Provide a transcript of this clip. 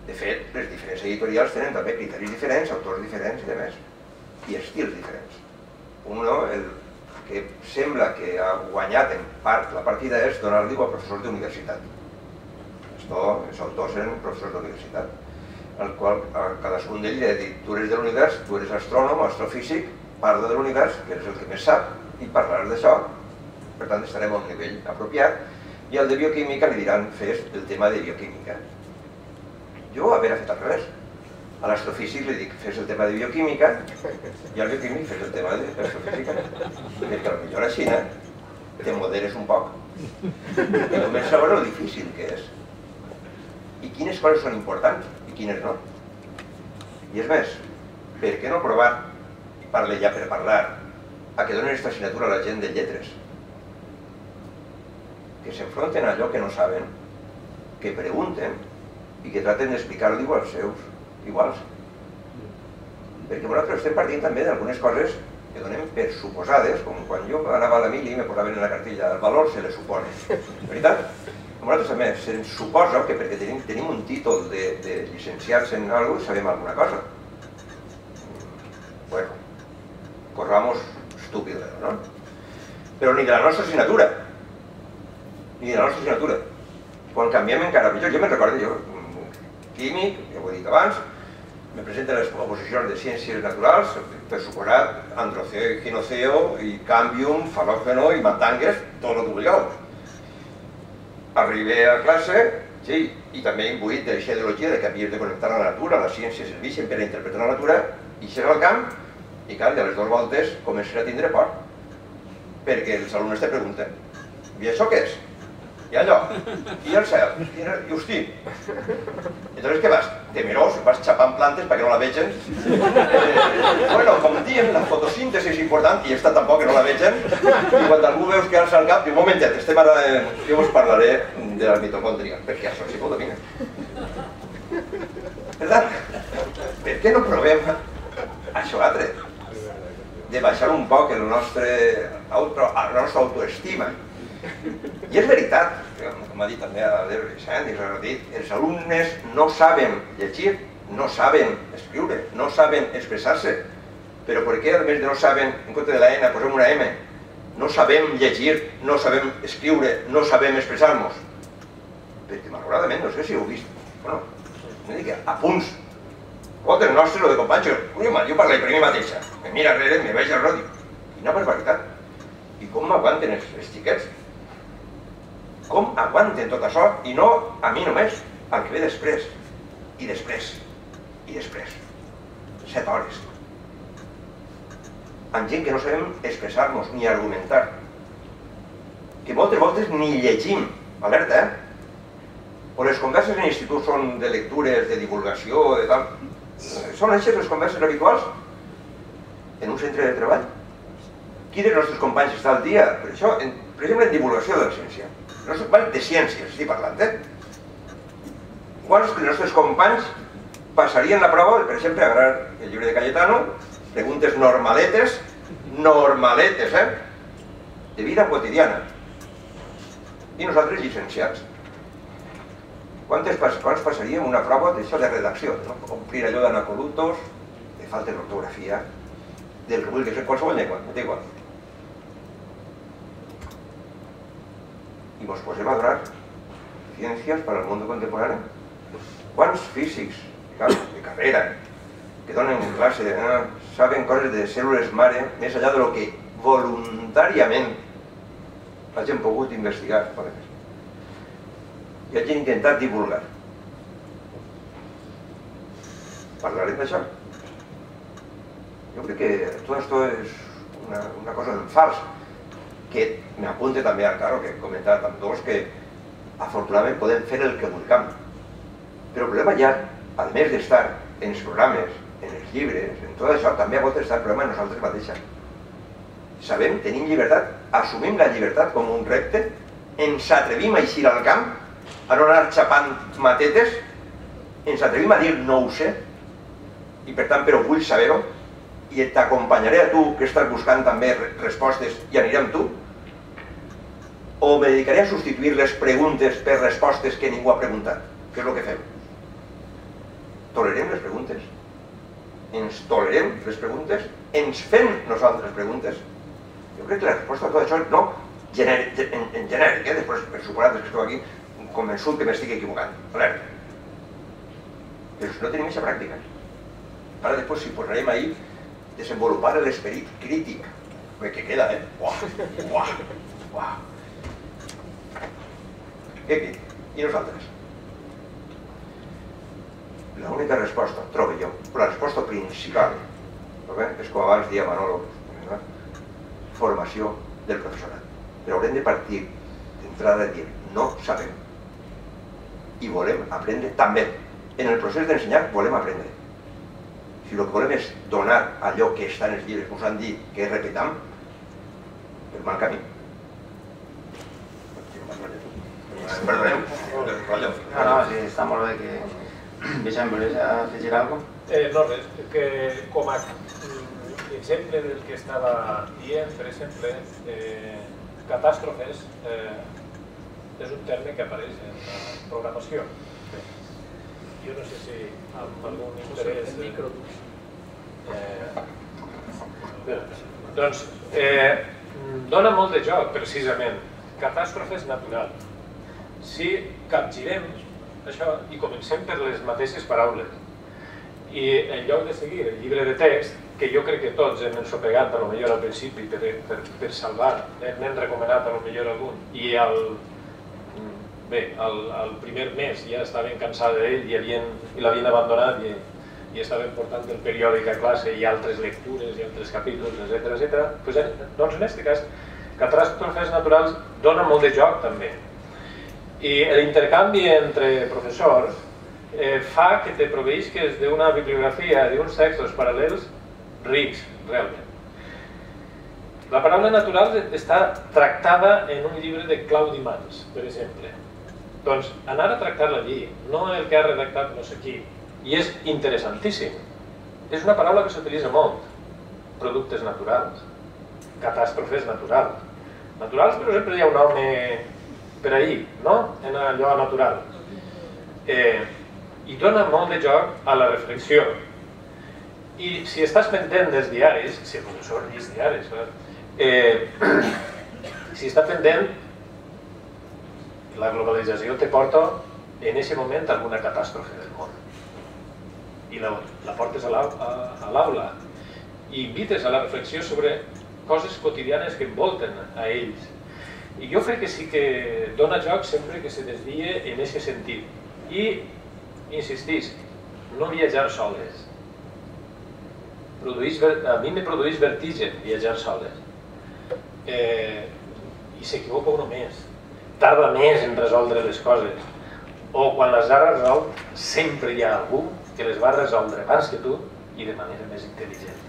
De fet, les diferents editorials tenen també criteris diferents, autors diferents i demés, i estils diferents. Un, el que sembla que ha guanyat en part la partida és donar-li a professors d'universitat. Els autors eren professors d'universitat, al qual cadascun d'ells ha dit: tu eres de l'univers, tu eres astrònom, astrofísic, parla de l'univers, que és el que més sap, i parlaràs d'això. Per tant, estarem a un nivell apropiat. I al de bioquímica li diran: fes el tema de bioquímica. Jo haver fet al revés. A l'astrofísic li dic: fes el tema de bioquímica, i al bioquímic fes el tema d'astrofísica. Perquè potser a la Xina te moderes un poc i comença a veure el difícil que és. I quines coses són importants i quines no. I és més, per què no provar, parle ja per parlar, a que donen aquesta assignatura a la gent de lletres? Que s'enfronten a allò que no saben, que pregunten i que traten d'explicar-li als seus iguals. Perquè nosaltres estem partint també d'algunes coses que donem per suposades, com quan jo anava a la mili i me posaven en la cartilla el valor se le supone. Veritat? Nosaltres també se'ns suposa que perquè tenim un títol de llicenciats en alguna cosa sabem alguna cosa. Bueno, corramos estúpido, ¿no? Però ni de la nostra assignatura. Ni de la nostra assignatura. Quan canviem encara pitjor, jo me'n recordo, jo, químic, ja ho he dit abans, me presenten les oposicions de ciències naturals, per suposat, androceo i ginoceo, i cambium, falògeno i matangues, tot el que vulgueu. Arribé a classe, sí, i també imbuït d'aquesta ideologia de que havies de connectar la natura, la ciència serveixen per a interpretar la natura, i ixes al camp, i clar, a les 2 voltes comences a tindre por, perquè els alumnes te pregunten: i això què és? I allò? I el cel? I hosti? Entonces què vas? Temerós, vas xapant plantes perquè no la vegen. Bueno, com diem, la fotosíntesi és important i esta tampoc que no la vegen. I quan algú veus que alça el cap, diu: un momentet, estem ara... Jo us parlaré de la mitocòndria, perquè això sí que ho domina. Per tant, per què no provem això altre? De baixar un poc la nostra autoestima. I és veritat, com ha dit també l'Adéu Vicent, els alumnes no saben llegir, no saben escriure, no saben expressar-se. Però per què, a més de no saben, en compte de la N, posem una M? No sabem llegir, no sabem escriure, no sabem expressar-nos. Perquè, malauradament, no sé si heu vist, bueno, no dic a punts, quotes nostres o de companys, jo parlo per mi mateixa, me mira darrere, me veig al ròdio, quina barbaritat. I com m'aguanten els xiquets? Com aguanten tot això? I no a mi només, al que ve després. I després. I després. 7 hores. Amb gent que no sabem expressar-nos ni argumentar. Que moltes voltes ni llegim. Alerta, O les converses en institut són de lectures, de divulgació, de tal. Són aquestes les converses habituals en un centre de treball? Qui dels nostres companys està al dia? Per això, per exemple, en divulgació de la ciència. De ciències, estic parlant, Quants dels nostres companys passarien la prova, per exemple, agarrar el llibre de Cayetano, preguntes normaletes, de vida quotidiana. I nosaltres llicenciats. Quants passaríem una prova d'això de redacció? Omplir allò d'anacolutos, de falta d'ortografia, del que vulguis, en qualsevol llengua, no té igual. I ens posem a donar ciències per al món contemporani? Quants físics de carrera que donen classe saben coses de cèl·lules mare més enllà del que voluntàriament hagin pogut investigar? I hagin intentat divulgar. Parlarem d'això? Jo crec que tot això és una cosa en fals, que m'apunta també al carro que he comentat amb dos, que afortunadament podem fer el que vulguem. Però el problema ja, a més d'estar en els programes, en els llibres, en tot això, també a voltes està el problema en nosaltres mateixes. Sabem, tenim llibertat, assumim la llibertat com un repte, ens atrevim a eixir al camp, a no anar xapant matetes, ens atrevim a dir no ho sé, i per tant, però vull saber-ho, i t'acompanyaré a tu que estàs buscant també respostes i aniré amb tu, o me dedicaré a substituir les preguntes per respostes que ningú ha preguntat, que és el que fem. tolerem les preguntes. Ens tolerem les preguntes, ens fem nosaltres preguntes. Jo crec que la resposta a tot això no en genèric, després per suposat que estou aquí convençut que m'estic equivocant, alerta. Però si no tenim aquesta pràctica, ara després si posarem ahir desenvolupar l'esperit crític, que queda, Uah! I nosaltres? L'única resposta, trobo jo, però la resposta principal, és com abans deia Manolo, formació del professorat. Però haurem de partir d'entrada de dir, no sabem. I volem aprendre també. En el procés d'ensenyar volem aprendre. Si el que volem és donar allò que està en els llibres, us han dit que és repetam, per mal camí. Perdoneu, rotllo. No, sí, està molt bé que... Vicent, volies afegir alguna cosa? No, res, que com a exemple del que estava dient, per exemple, catàstrofes és un terme que apareix en la programació. Jo no sé si amb algun interès... Doncs dona molt de joc, precisament. Catàstrofes naturals. Si capgirem això i comencem per les mateixes paraules i en lloc de seguir el llibre de text, que jo crec que tots hem ensopegat a lo millor al principi per salvar, n'hem recomanat a lo millor algun, i al primer mes ja estaven cansats d'ell i l'havien abandonat i estaven portant el periòdic a classe i altres lectures i altres capítols, etc. Doncs en aquest cas, catàstrofes naturals dona molt de joc també. I l'intercanvi entre professors fa que te proveïsques d'una bibliografia, d'uns textos paral·lels rics, realment. La paraula natural està tractada en un llibre de Claudi Mans, per exemple. Doncs anar a tractar-la allí, no el que ha redactat no sé qui, i és interessantíssim. És una paraula que s'utilitza molt. Productes naturals, catàstrofes naturals. Naturals, però sempre hi ha un home per ahir, no? En allò natural. I dona molt de joc a la reflexió. I si estàs pendent dels diaris, si el professor llis diaris, si està pendent, la globalització te porta en aquest moment alguna catàstrofe del món. I la portes a l'aula i invites a la reflexió sobre coses quotidianes que envolten a ells. I jo crec que sí que dona joc sempre que se desvie en aquest sentit. I, insistís, no viatjar soles. A mi me produeix vertigen viatjar soles. I s'equivoca uno més. Tarda més en resoldre les coses. O quan les ha resolt, sempre hi ha algú que les va resoldre abans que tu i de manera més intel·ligent.